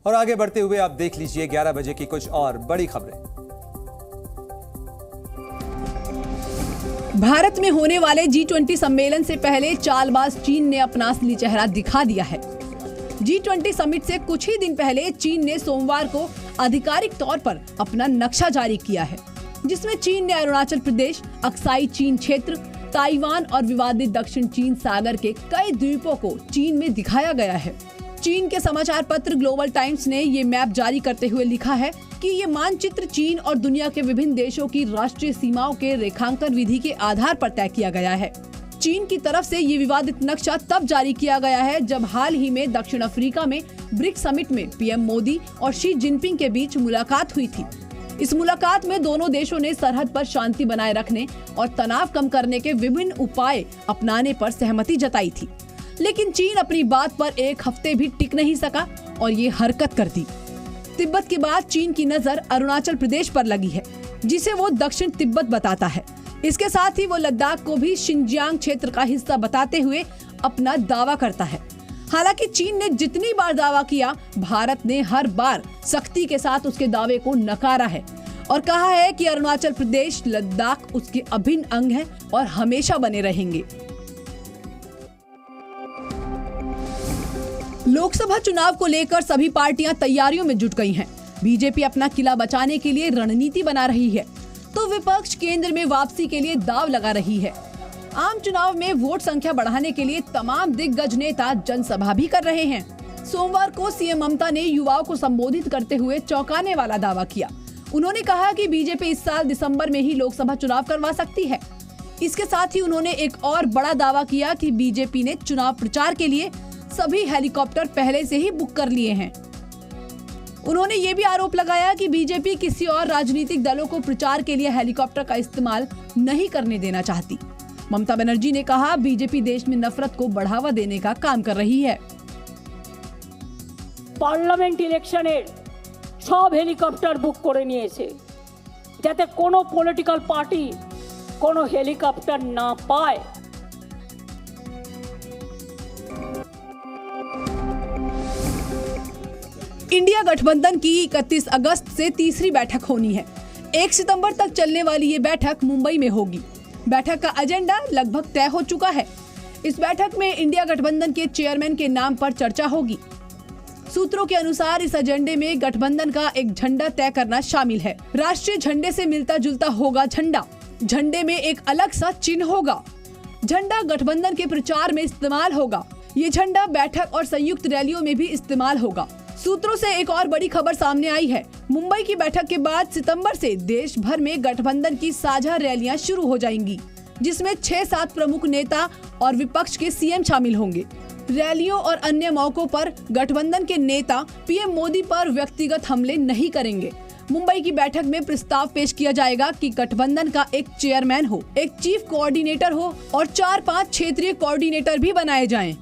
और आगे बढ़ते हुए आप देख लीजिए 11 बजे की कुछ और बड़ी खबरें। भारत में होने वाले G20 सम्मेलन से पहले चालबाज चीन ने अपना असली चेहरा दिखा दिया है। G20 समिट से कुछ ही दिन पहले चीन ने सोमवार को आधिकारिक तौर पर अपना नक्शा जारी किया है, जिसमें चीन ने अरुणाचल प्रदेश, अक्साई चीन क्षेत्र, ताइवान और विवादित दक्षिण चीन सागर के कई द्वीपों को चीन में दिखाया गया है। चीन के समाचार पत्र ग्लोबल टाइम्स ने ये मैप जारी करते हुए लिखा है कि ये मानचित्र चीन और दुनिया के विभिन्न देशों की राष्ट्रीय सीमाओं के रेखांकन विधि के आधार पर तय किया गया है। चीन की तरफ से ये विवादित नक्शा तब जारी किया गया है जब हाल ही में दक्षिण अफ्रीका में ब्रिक्स समिट में पीएम मोदी और शी जिनपिंग के बीच मुलाकात हुई थी। इस मुलाकात में दोनों देशों ने सरहद पर शांति बनाए रखने और तनाव कम करने के विभिन्न उपाय अपनाने पर सहमति जताई थी, लेकिन चीन अपनी बात पर एक हफ्ते भी टिक नहीं सका और ये हरकत कर दी। तिब्बत के बाद चीन की नजर अरुणाचल प्रदेश पर लगी है, जिसे वो दक्षिण तिब्बत बताता है। इसके साथ ही वो लद्दाख को भी शिनजियांग क्षेत्र का हिस्सा बताते हुए अपना दावा करता है। हालांकि चीन ने जितनी बार दावा किया, भारत ने हर बार सख्ती के साथ उसके दावे को नकारा है और कहा है कि अरुणाचल प्रदेश, लद्दाख उसके अभिन्न अंग है और हमेशा बने रहेंगे। लोकसभा चुनाव को लेकर सभी पार्टियां तैयारियों में जुट गई हैं। बीजेपी अपना किला बचाने के लिए रणनीति बना रही है, तो विपक्ष केंद्र में वापसी के लिए दांव लगा रही है। आम चुनाव में वोट संख्या बढ़ाने के लिए तमाम दिग्गज नेता जनसभा भी कर रहे हैं। सोमवार को सीएम ममता ने युवाओं को संबोधित करते हुए चौंकाने वाला दावा किया। उन्होंने कहा कि बीजेपी इस साल दिसंबर में ही लोकसभा चुनाव करवा सकती है। इसके साथ ही उन्होंने एक और बड़ा दावा किया कि बीजेपी ने चुनाव प्रचार के लिए सभी हेलीकॉप्टर पहले से ही बुक कर लिए हैं। उन्होंने ये भी आरोप लगाया कि बीजेपी किसी और राजनीतिक दलों को प्रचार के लिए हेलीकॉप्टर का इस्तेमाल नहीं करने देना चाहती। ममता बनर्जी ने कहा, बीजेपी देश में नफरत को बढ़ावा देने का काम कर रही है। पार्लामेंट इलेक्शने सब हेलीकॉप्टर बुक करे निয়েছে যাতে কোনো পলিটিক্যাল পার্টি কোনো হেলিকপ্টার না পায়। इंडिया गठबंधन की 31 अगस्त से तीसरी बैठक होनी है। 1 सितंबर तक चलने वाली ये बैठक मुंबई में होगी। बैठक का एजेंडा लगभग तय हो चुका है। इस बैठक में इंडिया गठबंधन के चेयरमैन के नाम पर चर्चा होगी। सूत्रों के अनुसार इस एजेंडे में गठबंधन का एक झंडा तय करना शामिल है। राष्ट्रीय झंडे से मिलता जुलता होगा झंडा। झंडे में एक अलग सा चिन्ह होगा। झंडा गठबंधन के प्रचार में इस्तेमाल होगा। ये झंडा बैठक और संयुक्त रैलियों में भी इस्तेमाल होगा। सूत्रों से एक और बड़ी खबर सामने आई है। मुंबई की बैठक के बाद सितंबर से देश भर में गठबंधन की साझा रैलियां शुरू हो जाएंगी, जिसमें 6-7 प्रमुख नेता और विपक्ष के सीएम शामिल होंगे। रैलियों और अन्य मौकों पर गठबंधन के नेता पीएम मोदी पर व्यक्तिगत हमले नहीं करेंगे। मुंबई की बैठक में प्रस्ताव पेश किया जाएगा कि गठबंधन का एक चेयरमैन हो, एक चीफ कोऑर्डिनेटर हो और 4-5 क्षेत्रीय कोऑर्डिनेटर भी बनाए जाएं।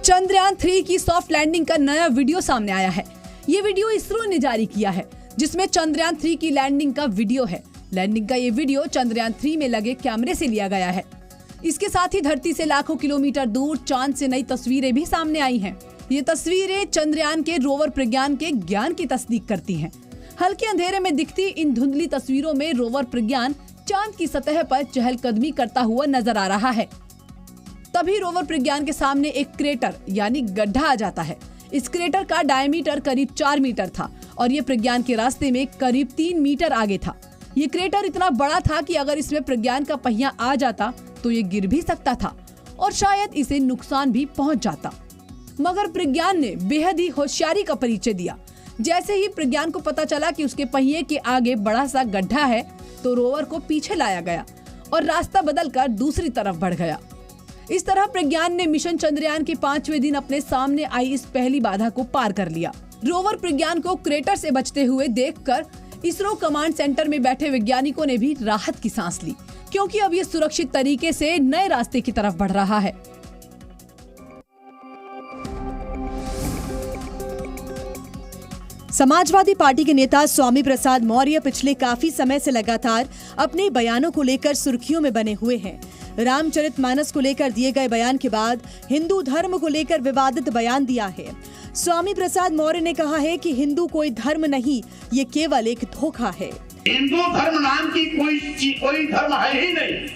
चंद्रयान 3 की सॉफ्ट लैंडिंग का नया वीडियो सामने आया है। ये वीडियो इसरो ने जारी किया है, जिसमें चंद्रयान 3 की लैंडिंग का वीडियो है। लैंडिंग का ये वीडियो चंद्रयान 3 में लगे कैमरे से लिया गया है। इसके साथ ही धरती से लाखों किलोमीटर दूर चांद से नई तस्वीरें भी सामने आई हैं। ये तस्वीरें चंद्रयान के रोवर प्रज्ञान के ज्ञान की तस्दीक करती हैं। हल्के अंधेरे में दिखती इन धुंधली तस्वीरों में रोवर प्रज्ञान चांद की सतह पर चहलकदमी करता हुआ नजर आ रहा है। तभी रोवर प्रज्ञान के सामने एक क्रेटर यानी गड्ढा आ जाता है। इस क्रेटर का डायमीटर करीब 4 मीटर था और ये प्रज्ञान के रास्ते में करीब 3 मीटर आगे था। ये क्रेटर इतना बड़ा था कि अगर इसमें प्रज्ञान का पहिया आ जाता तो ये गिर भी सकता था और शायद इसे नुकसान भी पहुंच जाता। मगर प्रज्ञान ने बेहद ही होशियारी का परिचय दिया। जैसे ही प्रज्ञान को पता चला कि उसके पहिए के आगे बड़ा सा गड्ढा है, तो रोवर को पीछे लाया गया और रास्ता बदलकर दूसरी तरफ बढ़ गया। इस तरह प्रज्ञान ने मिशन चंद्रयान के 5वें दिन अपने सामने आई इस पहली बाधा को पार कर लिया। रोवर प्रज्ञान को क्रेटर से बचते हुए देखकर इसरो कमांड सेंटर में बैठे वैज्ञानिकों ने भी राहत की सांस ली, क्योंकि अब ये सुरक्षित तरीके से नए रास्ते की तरफ बढ़ रहा है। समाजवादी पार्टी के नेता स्वामी प्रसाद मौर्य पिछले काफी समय से लगातार अपने बयानों को लेकर सुर्खियों में बने हुए हैं। रामचरितमानस को लेकर दिए गए बयान के बाद हिंदू धर्म को लेकर विवादित बयान दिया है। स्वामी प्रसाद मौर्य ने कहा है कि हिंदू कोई धर्म नहीं, ये केवल एक धोखा है। हिंदू धर्म नाम की कोई धर्म है ही नहीं।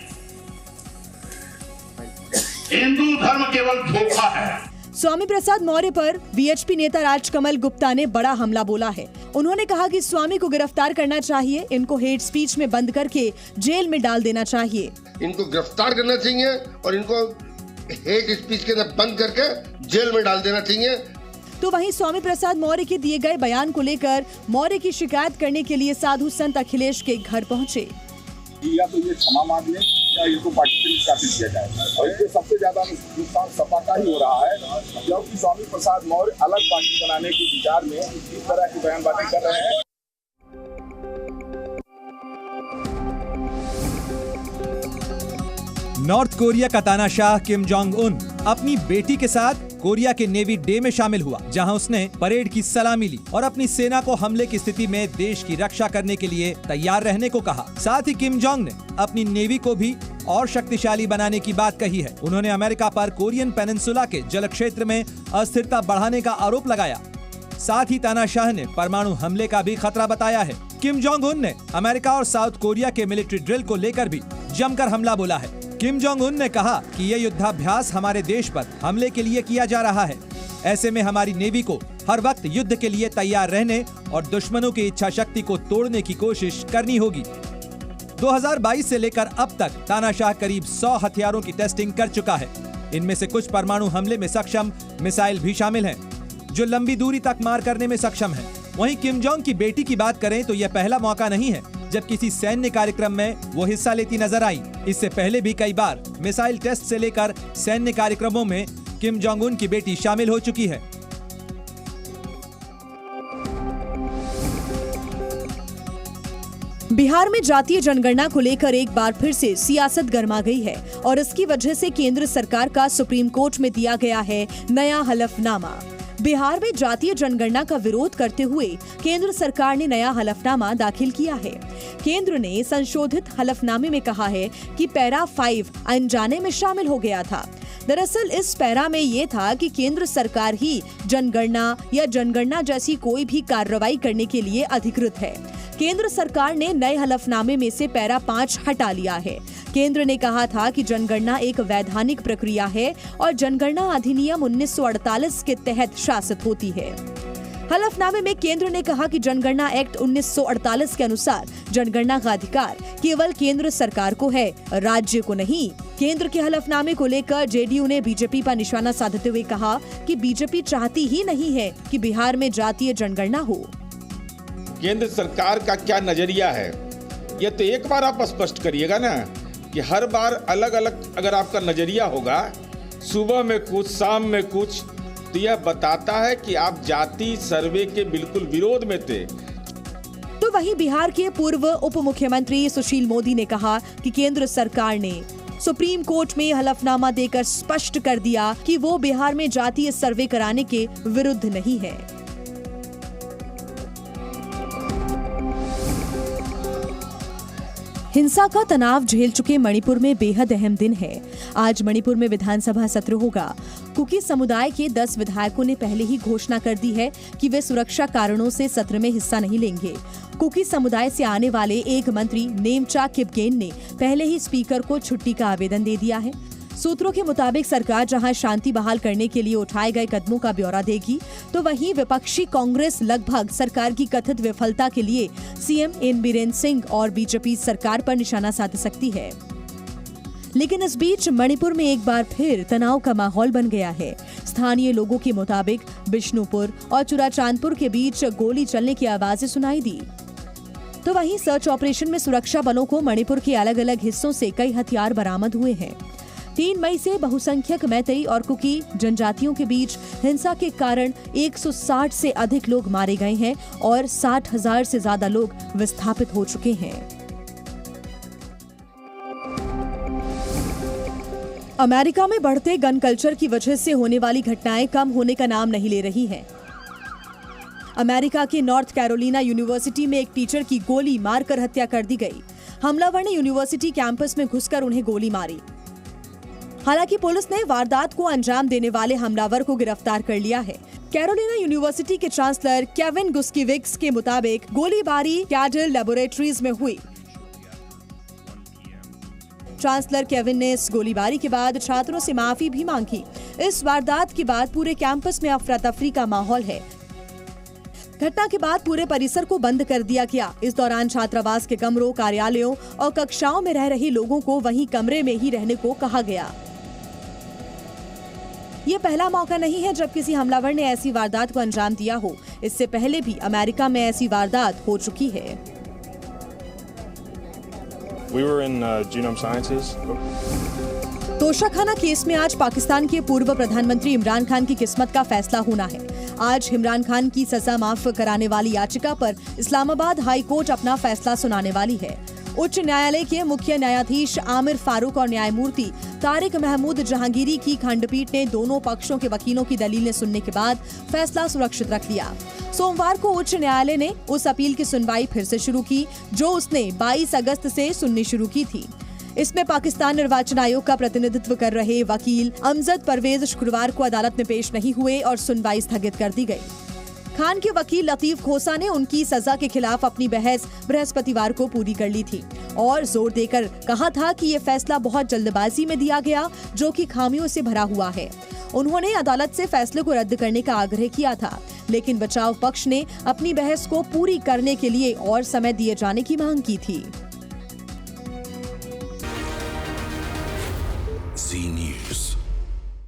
हिंदू धर्म केवल धोखा है। स्वामी प्रसाद मौर्य पर वीएचपी नेता राजकमल गुप्ता ने बड़ा हमला बोला है। उन्होंने कहा कि स्वामी को गिरफ्तार करना चाहिए, इनको हेट स्पीच में बंद करके जेल में डाल देना चाहिए। इनको गिरफ्तार करना चाहिए और इनको हेट स्पीच के अंदर बंद करके जेल में डाल देना चाहिए। तो वहीं स्वामी प्रसाद मौर्य के दिए गए बयान को लेकर मौर्य की शिकायत करने के लिए साधु संत अखिलेश के घर पहुंचे। या तो ये क्षमा मांग ले या इनको पार्टी से निष्कासित किया जाए, और इससे सबसे ज्यादा नुकसान सपा का ही हो रहा है, क्योंकि स्वामी प्रसाद मौर्य अलग पार्टी बनाने के विचार में इस तरह की बयानबाजी कर रहे हैं। नॉर्थ कोरिया का तानाशाह किम जोंग उन अपनी बेटी के साथ कोरिया के नेवी डे में शामिल हुआ, जहां उसने परेड की सलामी ली और अपनी सेना को हमले की स्थिति में देश की रक्षा करने के लिए तैयार रहने को कहा। साथ ही किम जोंग ने अपनी नेवी को भी और शक्तिशाली बनाने की बात कही है। उन्होंने अमेरिका पर कोरियन पेनिनसुला के जल क्षेत्र में अस्थिरता बढ़ाने का आरोप लगाया। साथ ही तानाशाह ने परमाणु हमले का भी खतरा बताया है। किम जोंग उन ने अमेरिका और साउथ कोरिया के मिलिट्री ड्रिल को लेकर भी जमकर हमला बोला है। किम जोंग उन ने कहा कि ये युद्धाभ्यास हमारे देश पर हमले के लिए किया जा रहा है। ऐसे में हमारी नेवी को हर वक्त युद्ध के लिए तैयार रहने और दुश्मनों की इच्छा शक्ति को तोड़ने की कोशिश करनी होगी। 2022 से लेकर अब तक तानाशाह करीब 100 हथियारों की टेस्टिंग कर चुका है। इनमें से कुछ परमाणु हमले में सक्षम मिसाइल भी शामिल हैं, जो लंबी दूरी तक मार करने में सक्षम है। वहीं किम जोंग की बेटी की बात करें तो यह पहला मौका नहीं है जब किसी सैन्य कार्यक्रम में वो हिस्सा लेती नजर आई। इससे पहले भी कई बार मिसाइल टेस्ट से लेकर सैन्य कार्यक्रमों में किम जोंग उन की बेटी शामिल हो चुकी है। बिहार में जातीय जनगणना को लेकर एक बार फिर से सियासत गर्मा गई है और इसकी वजह से केंद्र सरकार का सुप्रीम कोर्ट में दिया गया है नया हलफनामा। बिहार में जातीय जनगणना का विरोध करते हुए केंद्र सरकार ने नया हलफनामा दाखिल किया है। केंद्र ने संशोधित हलफनामे में कहा है कि पैरा 5 अनजाने में शामिल हो गया था। दरअसल इस पैरा में ये था कि केंद्र सरकार ही जनगणना या जनगणना जैसी कोई भी कार्रवाई करने के लिए अधिकृत है। केंद्र सरकार ने नए हलफनामे में से पैरा 5 हटा लिया है। केंद्र ने कहा था कि जनगणना एक वैधानिक प्रक्रिया है और जनगणना अधिनियम 1948 के तहत शासित होती है। हलफनामे में केंद्र ने कहा कि जनगणना एक्ट 1948 के अनुसार जनगणना का अधिकार केवल केंद्र सरकार को है, राज्य को नहीं। केंद्र के हलफनामे को लेकर जेडीयू ने बीजेपी पर निशाना साधते हुए कहा कि बीजेपी चाहती ही नहीं है कि बिहार में जातीय जनगणना हो। केंद्र सरकार का क्या नजरिया है, ये तो एक बार आप स्पष्ट करिएगा ना, कि हर बार अलग अलग अगर आपका नजरिया होगा, सुबह में कुछ शाम में कुछ, तो यह बताता है कि आप जाति सर्वे के बिल्कुल विरोध में थे। तो वहीं बिहार के पूर्व उप मुख्यमंत्री सुशील मोदी ने कहा कि केंद्र सरकार ने सुप्रीम कोर्ट में हलफनामा देकर स्पष्ट कर दिया कि वो बिहार में जातीय सर्वे कराने के विरुद्ध नहीं है। हिंसा का तनाव झेल चुके मणिपुर में बेहद अहम दिन है। आज मणिपुर में विधानसभा सत्र होगा। कुकी समुदाय के 10 विधायकों ने पहले ही घोषणा कर दी है कि वे सुरक्षा कारणों से सत्र में हिस्सा नहीं लेंगे। कुकी समुदाय से आने वाले एक मंत्री नेमचा किपगेन ने पहले ही स्पीकर को छुट्टी का आवेदन दे दिया है। सूत्रों के मुताबिक सरकार जहां शांति बहाल करने के लिए उठाए गए कदमों का ब्यौरा देगी, तो वहीं विपक्षी कांग्रेस लगभग सरकार की कथित विफलता के लिए सीएम एन बीरेन सिंह और बीजेपी सरकार पर निशाना साध सकती है। लेकिन इस बीच मणिपुर में एक बार फिर तनाव का माहौल बन गया है। स्थानीय लोगों के मुताबिक बिष्णुपुर और चुराचांदपुर के बीच गोली चलने की आवाजें सुनाई दी। तो वहीं सर्च ऑपरेशन में सुरक्षा बलों को मणिपुर के अलग अलग हिस्सों से कई हथियार बरामद हुए हैं। 3 मई से बहुसंख्यक मैतेई और कुकी जनजातियों के बीच हिंसा के कारण 160 से अधिक लोग मारे गए हैं और 60,000 से ज्यादा लोग विस्थापित हो चुके हैं। अमेरिका में बढ़ते गन कल्चर की वजह से होने वाली घटनाएं कम होने का नाम नहीं ले रही हैं। अमेरिका के नॉर्थ कैरोलिना यूनिवर्सिटी में एक टीचर की गोली मारकर हत्या कर दी गई। हमलावर ने यूनिवर्सिटी कैंपस में घुसकर उन्हें गोली मारी। हालांकि पुलिस ने वारदात को अंजाम देने वाले हमलावर को गिरफ्तार कर लिया है। कैरोलिना यूनिवर्सिटी के चांसलर केविन गुस्कीविक्स के मुताबिक गोलीबारी कैडल लेबोरेटरीज में हुई। चांसलर केविन ने इस गोलीबारी के बाद छात्रों से माफी भी मांगी। इस वारदात के बाद पूरे कैंपस में अफरा तफरी का माहौल है। घटना के बाद पूरे परिसर को बंद कर दिया गया। इस दौरान छात्रावास के कमरों, कार्यालयों और कक्षाओं में रह रहे लोगों को वहीं कमरे में ही रहने को कहा गया। ये पहला मौका नहीं है जब किसी हमलावर ने ऐसी वारदात को अंजाम दिया हो। इससे पहले भी अमेरिका में ऐसी वारदात हो चुकी है। We were in genome sciences. Toshakhana case में आज पाकिस्तान के पूर्व प्रधानमंत्री इमरान खान की किस्मत का फैसला होना है। आज इमरान खान की सजा माफ कराने वाली याचिका पर इस्लामाबाद हाई कोर्ट अपना फैसला सुनाने वाली है। उच्च न्यायालय के मुख्य न्यायाधीश आमिर फारूक और न्यायमूर्ति तारिक महमूद जहांगीरी की खंडपीठ ने दोनों पक्षों के वकीलों की दलीलें सुनने के बाद फैसला सुरक्षित रख लिया। सोमवार को उच्च न्यायालय ने उस अपील की सुनवाई फिर से शुरू की जो उसने 22 अगस्त से सुननी शुरू की थी। इसमें पाकिस्तान निर्वाचन आयोग का प्रतिनिधित्व कर रहे वकील अमजद परवेज शुक्रवार को अदालत में पेश नहीं हुए और सुनवाई स्थगित कर दी गई। खान के वकील लतीफ खोसा ने उनकी सजा के खिलाफ अपनी बहस बृहस्पतिवार को पूरी कर ली थी और जोर देकर कहा था कि ये फैसला बहुत जल्दबाजी में दिया गया जो कि खामियों से भरा हुआ है। उन्होंने अदालत से फैसले को रद्द करने का आग्रह किया था, लेकिन बचाव पक्ष ने अपनी बहस को पूरी करने के लिए और समय दिए जाने की मांग की थी।